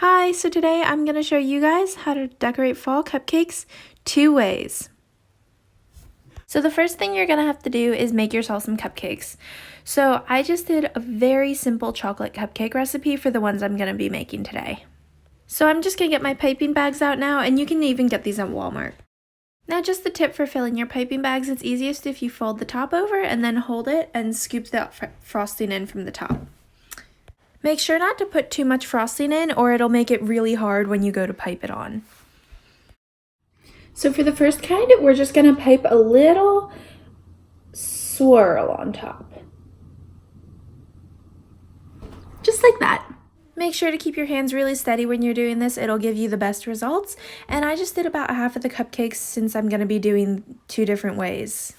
Hi, so today I'm going to show you guys how to decorate fall cupcakes 2 ways. So the first thing you're going to have to do is make yourself some cupcakes. So I just did a very simple chocolate cupcake recipe for the ones I'm going to be making today. So I'm just going to get my piping bags out now, and you can even get these at Walmart. Now just the tip for filling your piping bags, it's easiest if you fold the top over and then hold it and scoop the frosting in from the top. Make sure not to put too much frosting in or it'll make it really hard when you go to pipe it on. So for the first kind, we're just going to pipe a little swirl on top. Just like that. Make sure to keep your hands really steady when you're doing this. It'll give you the best results. And I just did about half of the cupcakes since I'm going to be doing 2 different ways.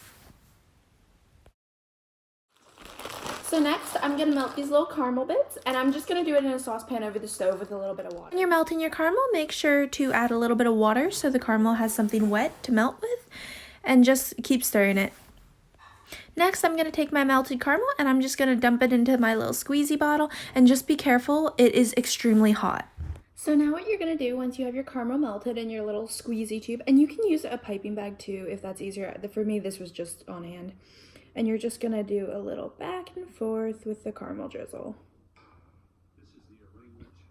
So next, I'm going to melt these little caramel bits, and I'm just going to do it in a saucepan over the stove with a little bit of water. When you're melting your caramel, make sure to add a little bit of water so the caramel has something wet to melt with, and just keep stirring it. Next, I'm going to take my melted caramel, and I'm just going to dump it into my little squeezy bottle, and just be careful, it is extremely hot. So now what you're going to do once you have your caramel melted in your little squeezy tube, and you can use a piping bag too if that's easier. For me, this was just on hand. And you're just gonna do a little back and forth with the caramel drizzle.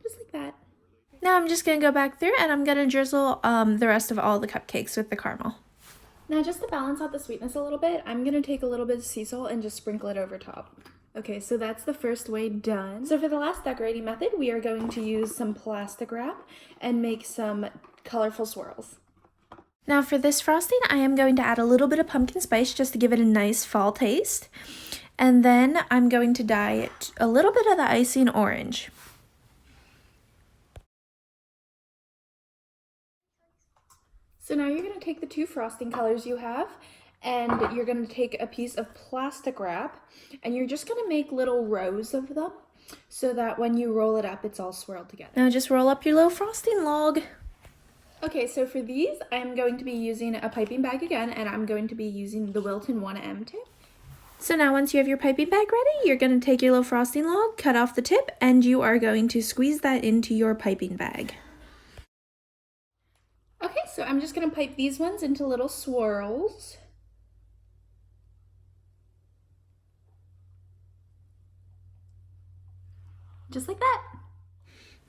Just like that. Now I'm just gonna go back through and I'm gonna drizzle the rest of all the cupcakes with the caramel. Now just to balance out the sweetness a little bit, I'm gonna take a little bit of sea salt and just sprinkle it over top. Okay, so that's the first way done. So for the last decorating method, we are going to use some plastic wrap and make some colorful swirls. Now for this frosting, I am going to add a little bit of pumpkin spice just to give it a nice fall taste. And then I'm going to dye it a little bit of the icing orange. So now you're going to take the 2 frosting colors you have, and you're going to take a piece of plastic wrap, and you're just going to make little rows of them so that when you roll it up, it's all swirled together. Now just roll up your little frosting log. Okay, so for these, I'm going to be using a piping bag again, and I'm going to be using the Wilton 1M tip. So now once you have your piping bag ready, you're going to take your little frosting log, cut off the tip, and you are going to squeeze that into your piping bag. Okay, so I'm just going to pipe these ones into little swirls. Just like that.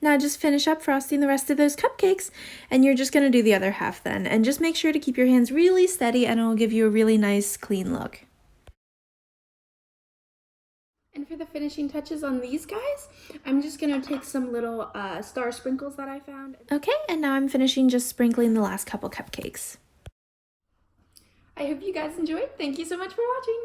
Now just finish up frosting the rest of those cupcakes, and you're just going to do the other half then. And just make sure to keep your hands really steady, and it will give you a really nice clean look. And for the finishing touches on these guys, I'm just going to take some little star sprinkles that I found. Okay, and now I'm finishing just sprinkling the last couple cupcakes. I hope you guys enjoyed. Thank you so much for watching.